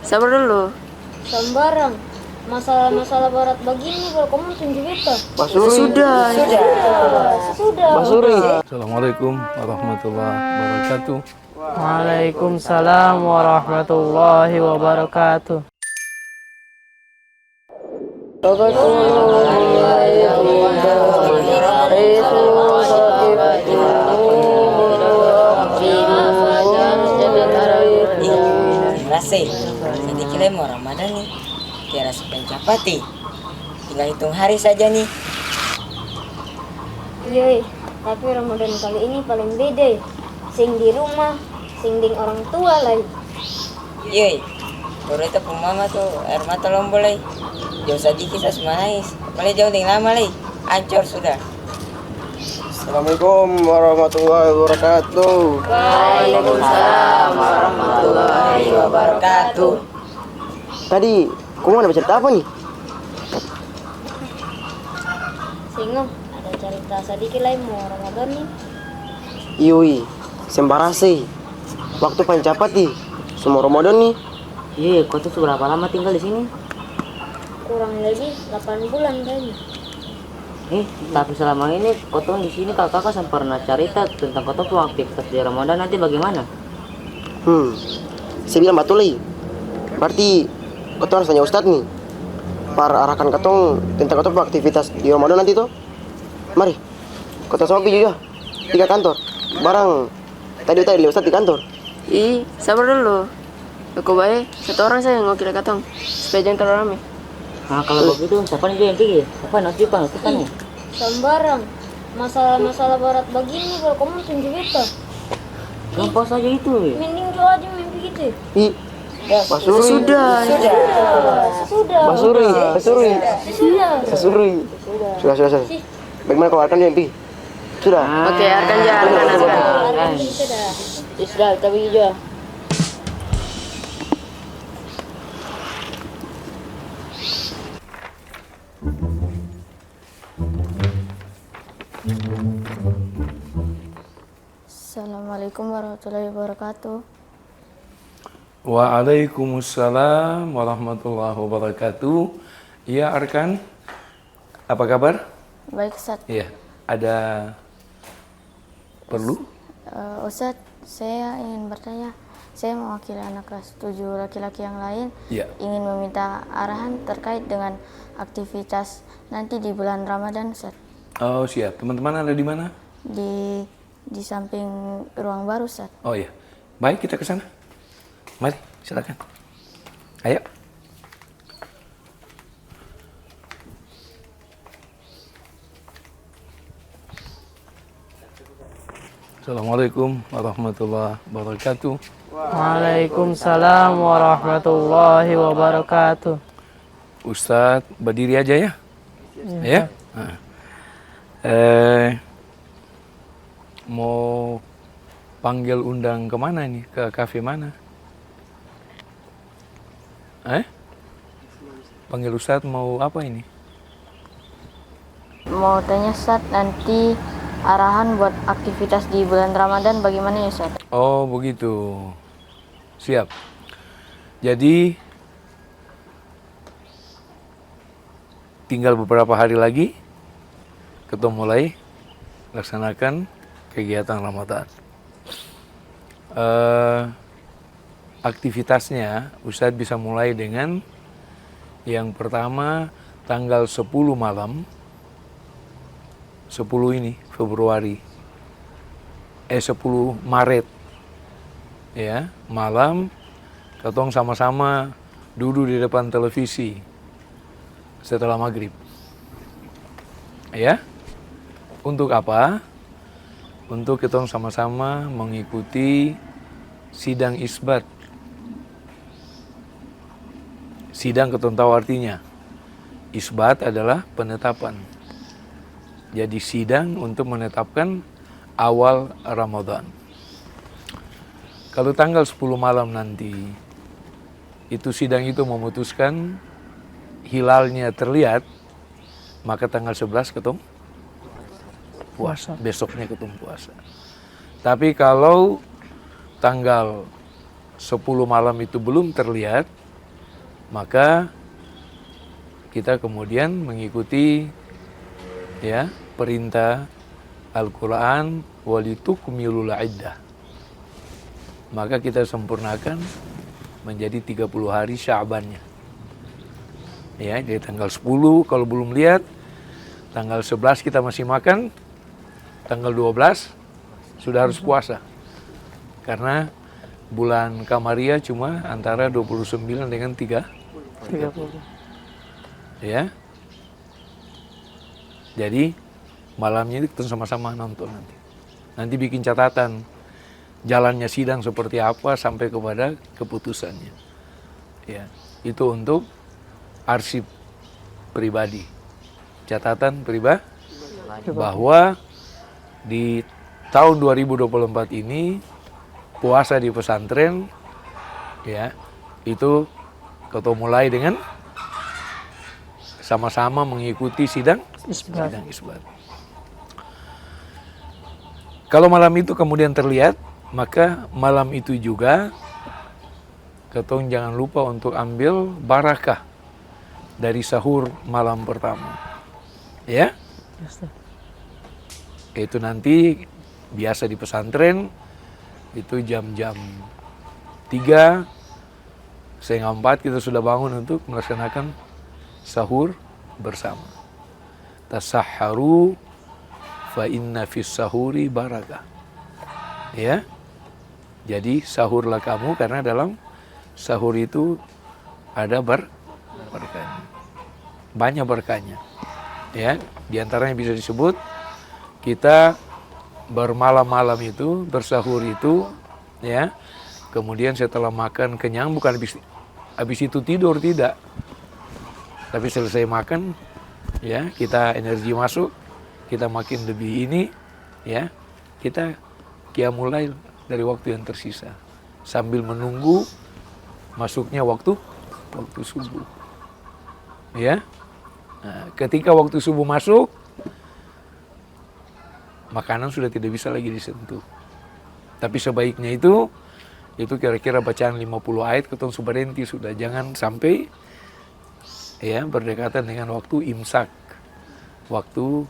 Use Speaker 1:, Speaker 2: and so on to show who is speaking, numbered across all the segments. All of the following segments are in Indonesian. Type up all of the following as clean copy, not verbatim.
Speaker 1: sabar dulu.
Speaker 2: Sembarang. Masalah-masalah berat begini kalau kamu tunjuk itu.
Speaker 1: Sudah.
Speaker 2: Sudah.
Speaker 3: Assalamualaikum warahmatullahi wabarakatuh.
Speaker 4: Waalaikumsalam warahmatullahi wabarakatuh.
Speaker 5: Rase, sedikit mau Ramadan nih, kira sepencapati. Tinggal hitung hari saja nih.
Speaker 2: Yoi, tapi Ramadan kali ini paling beda. Sing di rumah, sing ding orang tua lagi.
Speaker 5: Yoi, baru itu pemama tuh air mata lombol lagi. Jauh sedikit saya semanais, malah jauh ting lama lagi. Ancur sudah.
Speaker 6: Assalamualaikum warahmatullahi wabarakatuh.
Speaker 5: Waalaikumsalam warahmatullahi wabarakatuh.
Speaker 6: Tadi, kamu ada cerita apa nih?
Speaker 2: Singom, ada cerita sedikit lagi mau Ramadan nih.
Speaker 6: Yui, sembarase. Waktu pancapati, semua Ramadan nih.
Speaker 5: Iya, kau tuh berapa lama tinggal di sini?
Speaker 2: Kurang lebih 8 bulan kayaknya.
Speaker 5: Tapi selama ini kau tuh di sini kakak sampai pernah cerita tentang kau tuh aktivitas di Ramadan nanti bagaimana?
Speaker 6: Saya bilang betul lagi. Berarti kau harus tanya Ustadz nih. Arahkan ketong tentang ketong aktivitas di Ramadan nanti tuh. Mari, kau sama juga. 3 kantor. Barang tadi lihat Ustadz di kantor.
Speaker 1: Sabar dulu. Aku baik, satu orang saya yang ngokil katong supaya jangan terlalu rame.
Speaker 5: Nah kalau begitu siapa nih yang pergi? Siapa nih?
Speaker 2: Sembarang. Masalah-masalah berat begini kalau kamu tunjuk itu.
Speaker 5: Gampang saja itu.
Speaker 2: Mending doa aja mimpi gitu.
Speaker 1: Sudah.
Speaker 6: Sudah. Bagaimana kau akan mimpi? Sudah.
Speaker 1: Oke, akan jalan.
Speaker 2: Sudah, tapi juga.
Speaker 7: Assalamualaikum warahmatullahi wabarakatuh.
Speaker 3: Waalaikumsalam warahmatullahi wabarakatuh. Iya Arkan, apa kabar?
Speaker 7: Baik Ustaz.
Speaker 3: Iya, ada perlu?
Speaker 7: Ustaz, saya ingin bertanya. Saya mewakili anak kelas 7 laki-laki yang lain.
Speaker 3: Iya.
Speaker 7: Ingin meminta arahan terkait dengan aktivitas nanti di bulan Ramadan Ustaz.
Speaker 3: Oh siap, teman-teman ada di mana?
Speaker 7: Di samping ruang baru Ustaz.
Speaker 3: Oh iya, baik kita ke sana. Mari, silakan. Ayo. Assalamualaikum warahmatullahi wabarakatuh.
Speaker 4: Waalaikumsalam warahmatullahi wabarakatuh.
Speaker 3: Ustadz, berdiri aja ya. Ya. Mau panggil undang kemana nih? Ke kafe mana? Panggil Ustadz mau apa ini?
Speaker 7: Mau tanya Ustaz, nanti arahan buat aktivitas di bulan Ramadan bagaimana ya Ustaz?
Speaker 3: Oh begitu. Siap. Jadi tinggal beberapa hari lagi kita mulai laksanakan kegiatan Ramadan. Aktivitasnya Ustadz bisa mulai dengan yang pertama tanggal 10 malam 10 ini Februari 10 Maret ya, malam ketong sama-sama duduk di depan televisi setelah maghrib. Ya. Untuk apa? Untuk ketong sama-sama mengikuti sidang isbat. Sidang ketong tahu artinya. Isbat adalah penetapan. Jadi sidang untuk menetapkan awal Ramadan. Kalau tanggal 10 malam nanti, itu sidang itu memutuskan hilalnya terlihat, maka tanggal 11 ketong puasa. Besoknya ketong puasa. Tapi kalau tanggal 10 malam itu belum terlihat, maka kita kemudian mengikuti ya perintah Al-Quran, walitukmilul iddah. Maka kita sempurnakan menjadi 30 hari Sya'bannya. Ya, dari tanggal 10 kalau belum lihat, tanggal 11 kita masih makan, tanggal 12 sudah harus puasa. Karena bulan Kamaria cuma antara 29 dengan 30. Ya. Jadi malamnya itu kita sama-sama nonton nanti. Nanti bikin catatan jalannya sidang seperti apa sampai kepada keputusannya. Ya, itu untuk arsip pribadi. Catatan pribadi bahwa di tahun 2024 ini puasa di pesantren ya itu kita mulai dengan sama-sama mengikuti sidang isbat. Kalau malam itu kemudian terlihat, maka malam itu juga ketong jangan lupa untuk ambil barakah dari sahur malam pertama. Ya? Itu nanti biasa di pesantren itu jam-jam 3, setengah 4 kita sudah bangun untuk melaksanakan sahur bersama. Tasahharu fa inna fis sahuri barakah. Ya. Jadi sahurlah kamu karena dalam sahur itu ada berkahnya. Banyak berkahnya. Ya, di antaranya bisa disebut kita bermalam-malam itu, bersahur itu ya. Kemudian setelah makan kenyang bukan habis itu tidur, tidak. Tapi selesai makan ya, kita energi masuk, kita makin lebih ini ya, kita qiyamul lail dari waktu yang tersisa sambil menunggu masuknya waktu subuh. Ya. Nah, ketika waktu subuh masuk, makanan sudah tidak bisa lagi disentuh. Tapi sebaiknya itu kira-kira bacaan 50 ayat ketong berhenti sudah, jangan sampai ya berdekatan dengan waktu imsak. Waktu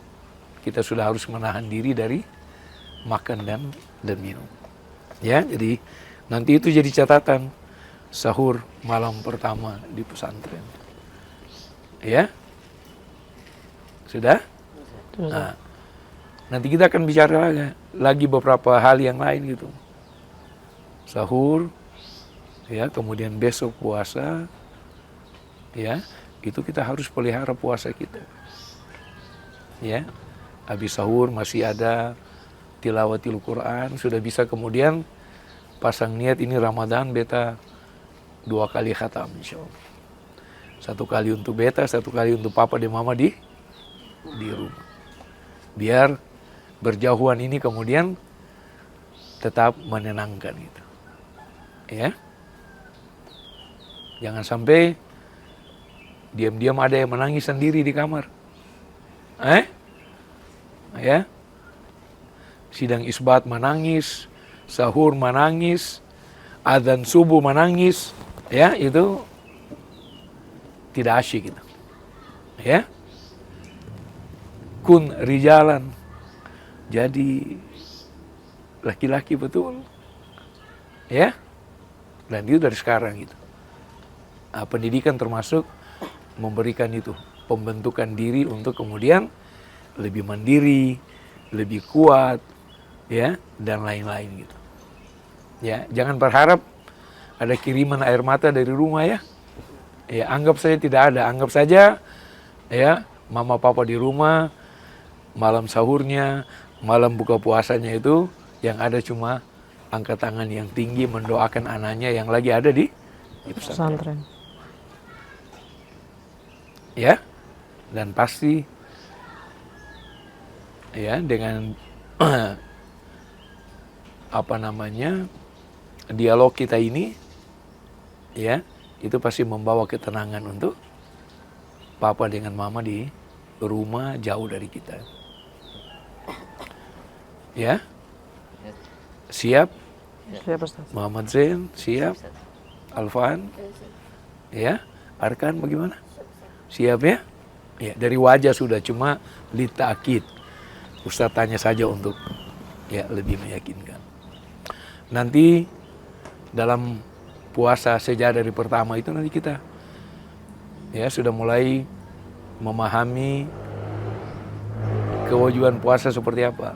Speaker 3: kita sudah harus menahan diri dari makan dan minum. Ya, jadi nanti itu jadi catatan sahur malam pertama di pesantren. Ya. Sudah? Nah, nanti kita akan bicara lagi beberapa hal yang lain gitu. Sahur, ya, kemudian besok puasa, ya, itu kita harus pelihara puasa kita. Ya, habis sahur masih ada tilawatil Quran, sudah bisa kemudian pasang niat ini Ramadan beta 2 kali khatam insyaallah. 1 kali untuk beta, 1 kali untuk papa dan mama di rumah. Biar berjauhan ini kemudian tetap menenangkan gitu. Ya. Jangan sampai diam-diam ada yang menangis sendiri di kamar. Ya. Sidang isbat menangis, sahur menangis, adzan subuh menangis, ya, itu tidak asyik gitu. Ya. Kun rijalan, jadi laki-laki betul, ya, dan itu dari sekarang gitu. Nah, pendidikan termasuk memberikan itu pembentukan diri untuk kemudian lebih mandiri, lebih kuat, ya, dan lain-lain gitu. Ya, jangan berharap ada kiriman air mata dari rumah ya. Ya, anggap saja tidak ada, anggap saja ya mama papa di rumah. Malam sahurnya, malam buka puasanya itu yang ada cuma angkat tangan yang tinggi mendoakan anaknya yang lagi ada di pesantren. Ya, dan pasti ya dengan dialog kita ini ya, itu pasti membawa ketenangan untuk papa dengan mama di rumah jauh dari kita. Ya, siap
Speaker 4: Siap Ustaz.
Speaker 3: Muhammad Zain, siap? Alfan? Ya, Arkan bagaimana? Siap ya? Ya, dari wajah sudah, cuma litakid. Ustaz tanya saja untuk ya lebih meyakinkan. Nanti dalam puasa sejak dari pertama itu nanti kita ya sudah mulai memahami kewajiban puasa seperti apa.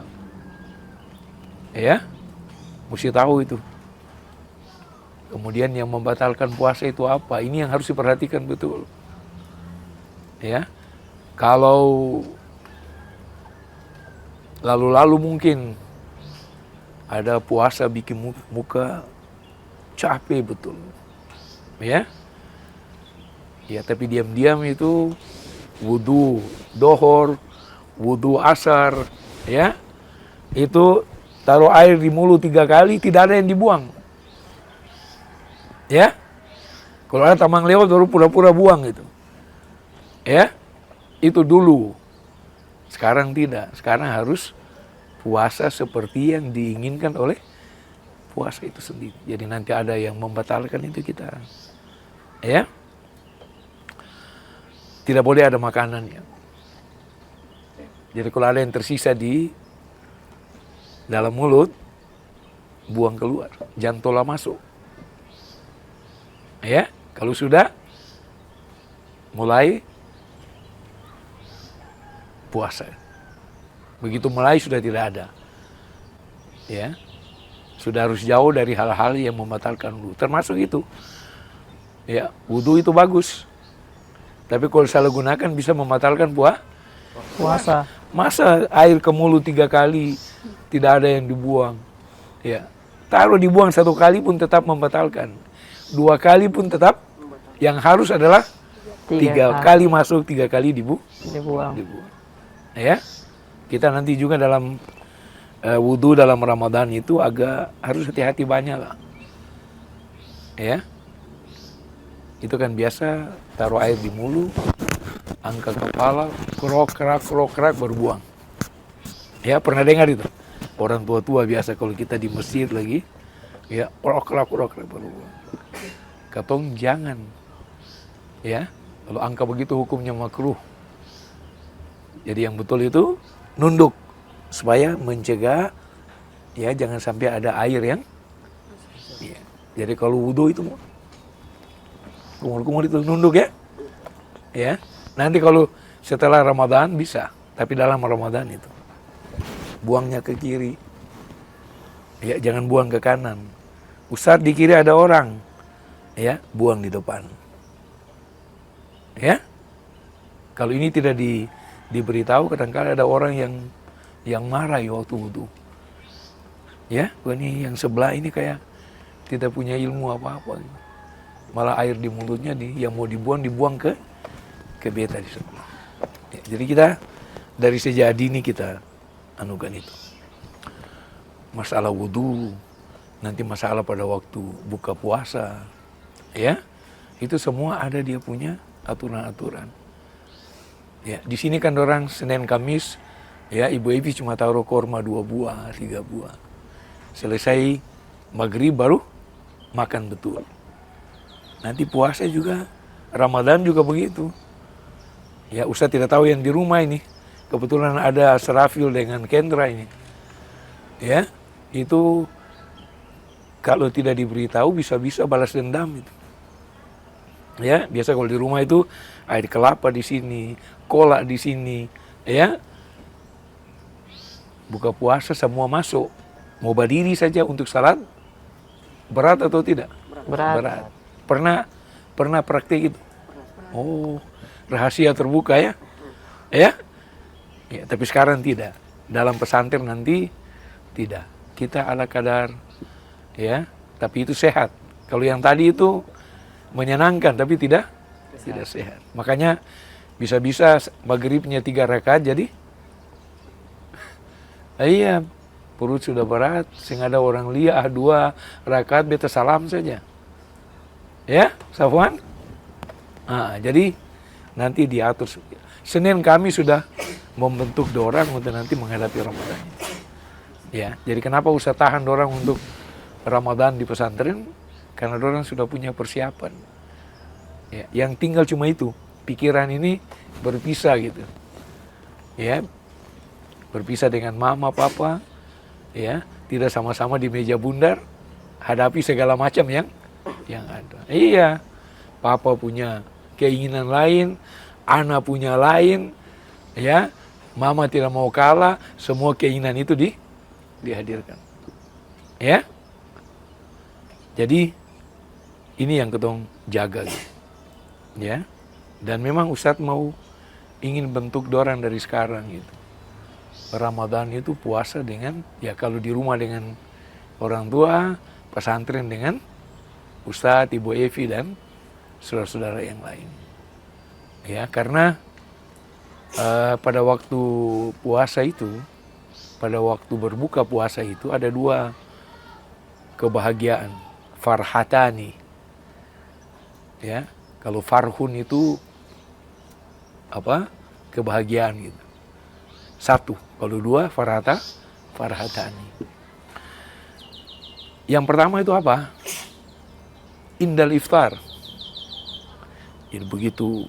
Speaker 3: Ya, mesti tahu itu. Kemudian yang membatalkan puasa itu apa? Ini yang harus diperhatikan betul. Ya, kalau lalu-lalu mungkin ada puasa bikin muka capek betul. Ya, ya tapi diam-diam itu wudu dohor, wudu asar, ya itu taruh air di mulut 3 kali, tidak ada yang dibuang. Ya, kalau ada tamang lewat baru pura-pura buang itu. Ya, itu dulu. Sekarang tidak. Sekarang harus puasa seperti yang diinginkan oleh puasa itu sendiri. Jadi nanti ada yang membatalkan itu kita. Ya, tidak boleh ada makanannya. Jadi kalau ada yang tersisa di dalam mulut, buang keluar, jangan tolak masuk. Ya, kalau sudah mulai puasa, begitu mulai sudah tidak ada. Ya, sudah harus jauh dari hal-hal yang membatalkan wudu, termasuk itu. Ya, wudu itu bagus, tapi kalau salah gunakan bisa membatalkan
Speaker 4: Puasa.
Speaker 3: Masa air ke mulut 3 kali tidak ada yang dibuang? Ya, taruh dibuang 1 kali pun tetap membatalkan. 2 kali pun tetap, yang harus adalah 3 kali masuk, 3 kali dibuang. Ya, kita nanti juga dalam wudu dalam Ramadan itu agak harus hati-hati banyak lah. Ya, itu kan biasa taruh air di mulut, angkat kepala, krok-krak baru buang. Ya, pernah dengar itu? Orang tua-tua biasa kalau kita di masjid lagi, ya krok-krak baru buang. Katong jangan. Ya, kalau angka begitu hukumnya makruh. Jadi yang betul itu nunduk supaya mencegah ya jangan sampai ada air yang ya. Jadi kalau wudu itu kumur-kumur itu nunduk ya. Ya. Nanti kalau setelah Ramadan bisa, tapi dalam Ramadan itu buangnya ke kiri. Ya, jangan buang ke kanan. Ustaz di kiri ada orang. Ya, buang di depan. Ya. Kalau ini tidak diberitahu, kadang-kadang ada orang yang marah ya waktu wudu. Ya, ini yang sebelah ini kayak tidak punya ilmu apa-apa. Malah air di mulutnya yang mau dibuang ke beta di sebelah. Ya, jadi kita dari sejak dini kita anukan itu. Masalah wudu, nanti masalah pada waktu buka puasa, ya itu semua ada dia punya aturan-aturan. Ya, di sini kan orang Senin Kamis, ya ibu-ibu cuma taruh korma 2 buah, 3 buah. Selesai maghrib baru makan betul. Nanti puasa juga, Ramadan juga begitu. Ya, Ustaz tidak tahu yang di rumah ini. Kebetulan ada Serafil dengan Kendra ini. Ya, itu kalau tidak diberitahu bisa-bisa balas dendam itu. Ya, biasa kalau di rumah itu air kelapa di sini, kolak di sini, ya. Buka puasa semua masuk. Mau berdiri saja untuk salat berat atau tidak? Berat. Pernah praktik itu? Oh, rahasia terbuka ya. Ya? Ya, tapi sekarang tidak. Dalam pesantren nanti tidak. Kita ala kadar ya, tapi itu sehat. Kalau yang tadi itu menyenangkan tapi tidak sehat. Makanya bisa-bisa maghribnya 3 rakaat jadi iya, perut sudah berat, sehingga ada orang lihat 2 rakaat beta salam saja. Ya, Safwan? Nah, jadi nanti diatur. Senin kami sudah membentuk dorang untuk nanti menghadapi Ramadan. Ya, jadi kenapa usah tahan dorang untuk Ramadan di pesantren karena orang sudah punya persiapan. Ya, yang tinggal cuma itu, pikiran ini berpisah gitu. Ya, berpisah dengan mama, papa, ya, tidak sama-sama di meja bundar, hadapi segala macam yang ada. Iya, papa punya keinginan lain, anak punya lain, ya, mama tidak mau kalah, semua keinginan itu dihadirkan. Ya, jadi ini yang ketong jaga, gitu. Ya, dan memang Ustadz mau ingin bentuk dorang dari sekarang gitu. Ramadan itu puasa dengan, ya kalau di rumah dengan orang tua, pesantren dengan Ustadz, Ibu Evi dan saudara-saudara yang lain. Ya, karena pada waktu puasa itu, pada waktu berbuka puasa itu ada dua kebahagiaan, farhatani. Ya, kalau farhun itu apa? Kebahagiaan gitu. Satu, kalau dua farhatani. Yang pertama itu apa? Indal iftar. Jadi begitu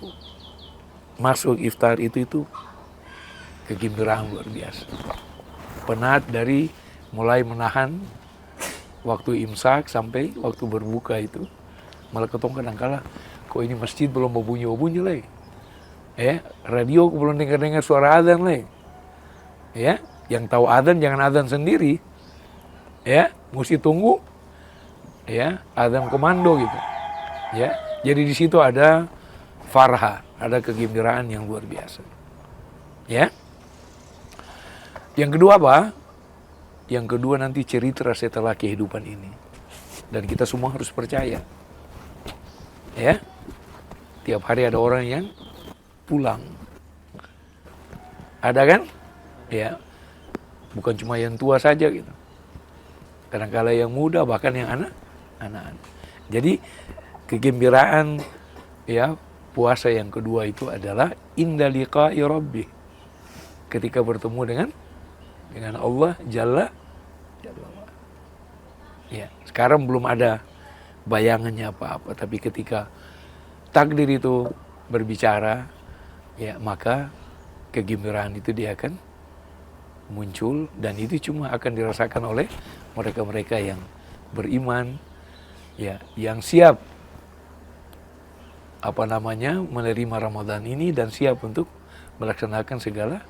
Speaker 3: masuk iftar itu kegembiraan luar biasa. Penat dari mulai menahan waktu imsak sampai waktu berbuka itu. Malah ketong kadang-kala, kok ini masjid belum mau bunyi lagi. Radio belum dengar suara adzan lagi. Ya, yang tahu adzan jangan adzan sendiri. Ya, mesti tunggu. Ya, adzan komando gitu. Ya, jadi di situ ada farha, ada kegembiraan yang luar biasa. Ya. Yang kedua apa? Yang kedua nanti cerita setelah kehidupan ini. Dan kita semua harus percaya. Ya. Tiap hari ada orang yang pulang. Ada kan? Ya. Bukan cuma yang tua saja gitu. Kadang-kala yang muda, bahkan yang anak-anak. Jadi kegembiraan ya puasa yang kedua itu adalah inda liqa'i rabbih. Ketika bertemu dengan Allah Jalla. Ya, sekarang belum ada bayangannya apa-apa, tapi ketika takdir itu berbicara, ya maka kegembiraan itu dia akan muncul, dan itu cuma akan dirasakan oleh mereka-mereka yang beriman, ya, yang siap menerima Ramadan ini dan siap untuk melaksanakan segala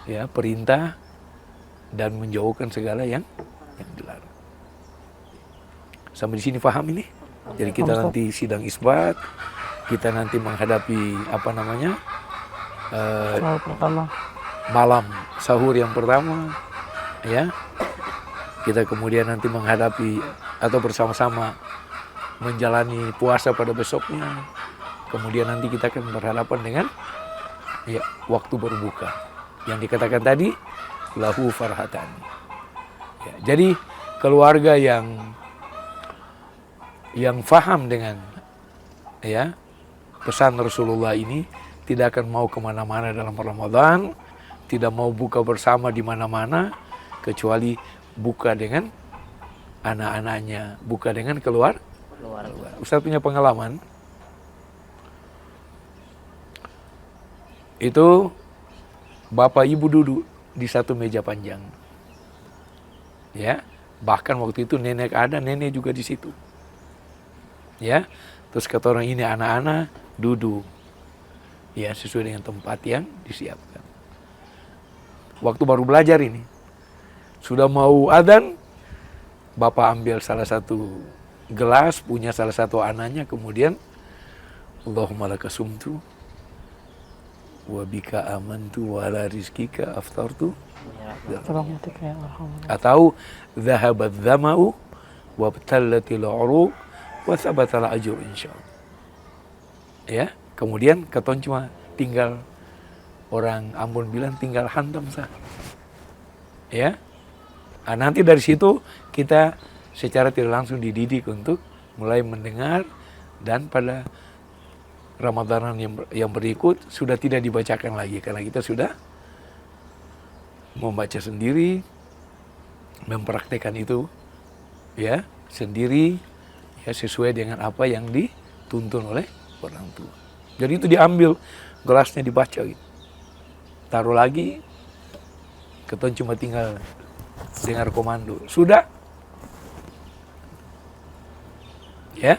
Speaker 3: ya perintah dan menjauhkan segala yang dilarang. Sampai di sini paham ini? Jadi kita nanti sidang isbat, kita nanti menghadapi
Speaker 4: pertama.
Speaker 3: Malam sahur yang pertama, ya. Kita kemudian nanti menghadapi atau bersama-sama menjalani puasa pada besoknya. Kemudian nanti kita akan berhadapan dengan ya waktu berbuka. Yang dikatakan tadi lahu farhatan. Ya, jadi keluarga yang faham dengan ya pesan Rasulullah ini tidak akan mau kemana-mana dalam Ramadan, tidak mau buka bersama di mana-mana kecuali buka dengan anak-anaknya, buka dengan keluarga. Ustaz punya pengalaman. Itu bapak ibu duduk di satu meja panjang. Ya, bahkan waktu itu nenek juga di situ. Ya, terus kata orang ini anak-anak duduk. Ya, sesuai dengan tempat yang disiapkan. Waktu baru belajar ini, sudah mau adzan, bapak ambil salah satu gelas punya salah satu anaknya, kemudian Allahumma laka sumtu wa bika amantu wa ala rizkika aftartu, atau dhahabat dhama'u wa btallatil uruq wa thabatal ajur insyaallah. Ya, kemudian keton cuma tinggal, orang Ambon bilang tinggal hantam sah. Ya. Nah, nanti dari situ kita secara tidak langsung dididik untuk mulai mendengar, dan pada Ramadanan yang berikut sudah tidak dibacakan lagi karena kita sudah membaca sendiri, mempraktekkan itu ya sendiri, ya sesuai dengan apa yang dituntun oleh orang tua. Jadi itu diambil gelasnya, dibaca gitu, taruh lagi, keton cuma tinggal dengar komando, sudah. Ya,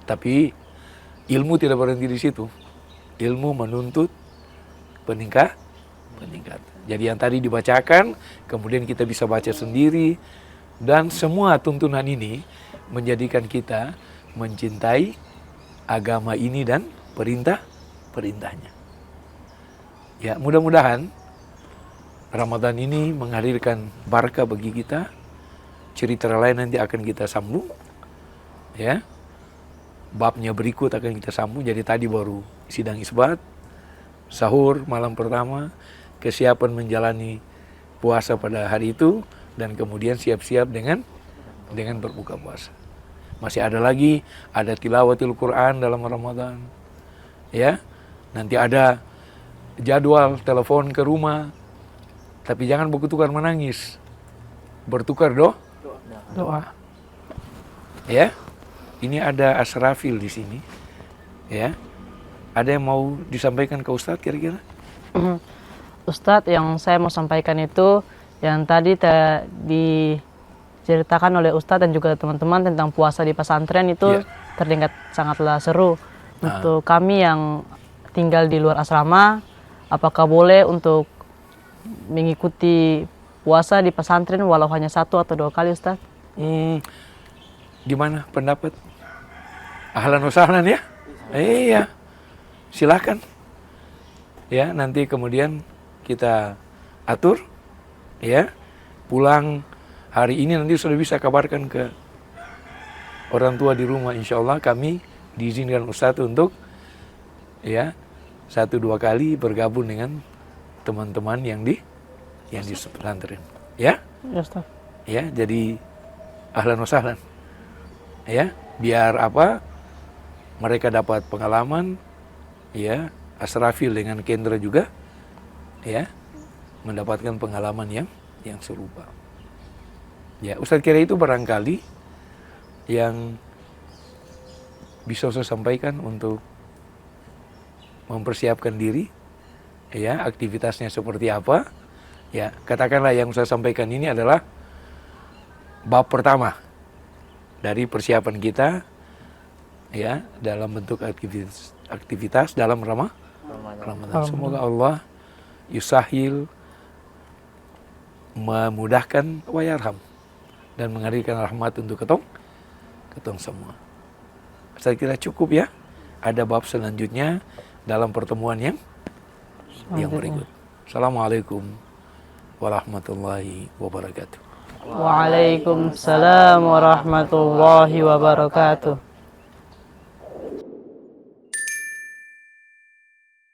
Speaker 3: tapi ilmu tidak berhenti di situ. Ilmu menuntut peningkatan. Jadi yang tadi dibacakan, kemudian kita bisa baca sendiri, dan semua tuntunan ini menjadikan kita mencintai agama ini dan perintahnya. Ya, mudah-mudahan Ramadan ini menghadirkan barakah bagi kita. Cerita lain nanti akan kita sambung. Ya, babnya berikut akan kita sambung. Jadi tadi baru sidang isbat, sahur malam pertama, kesiapan menjalani puasa pada hari itu, dan kemudian siap-siap dengan berbuka puasa. Masih ada lagi, ada tilawatil Quran dalam Ramadan. Ya, nanti ada jadwal telepon ke rumah, tapi jangan bertukar menangis, bertukar doa. Ya, ini ada Asrafil di sini. Ya, ada yang mau disampaikan ke Ustadz kira-kira?
Speaker 4: Ustadz, yang saya mau sampaikan itu yang tadi diceritakan oleh Ustadz dan juga teman-teman tentang puasa di pesantren itu terdengar sangatlah seru. Untuk kami yang tinggal di luar asrama, apakah boleh untuk mengikuti puasa di pesantren walau hanya 1 atau 2 kali, Ustadz?
Speaker 3: Gimana pendapat? Ahlan wa sahlan ya? Iya, silakan. Ya, nanti kemudian kita atur. Ya, pulang hari ini nanti sudah bisa kabarkan ke orang tua di rumah. Insya Allah kami diizinkan Ustadz untuk 1-2 kali bergabung dengan teman-teman yang di pesantren. Ya?
Speaker 4: Ya, Ustaz.
Speaker 3: Ya, jadi ahlan wa sahlan. Ya, biar mereka dapat pengalaman, ya, Asrafil dengan Kendra juga, ya, mendapatkan pengalaman yang serupa. Ya, Ustadz kira itu barangkali yang bisa saya sampaikan untuk mempersiapkan diri, ya, aktivitasnya seperti apa. Ya, katakanlah yang saya sampaikan ini adalah bab pertama dari persiapan kita, ya, dalam bentuk aktivitas dalam Ramadan. Semoga Allah yusahil, memudahkan wa yarham, dan menghadirkan rahmat untuk ketong semua. Saya kira cukup ya. Ada bab selanjutnya dalam pertemuan yang berikut. Assalamualaikum warahmatullahi wabarakatuh.
Speaker 4: Waalaikumsalam warahmatullahi wabarakatuh.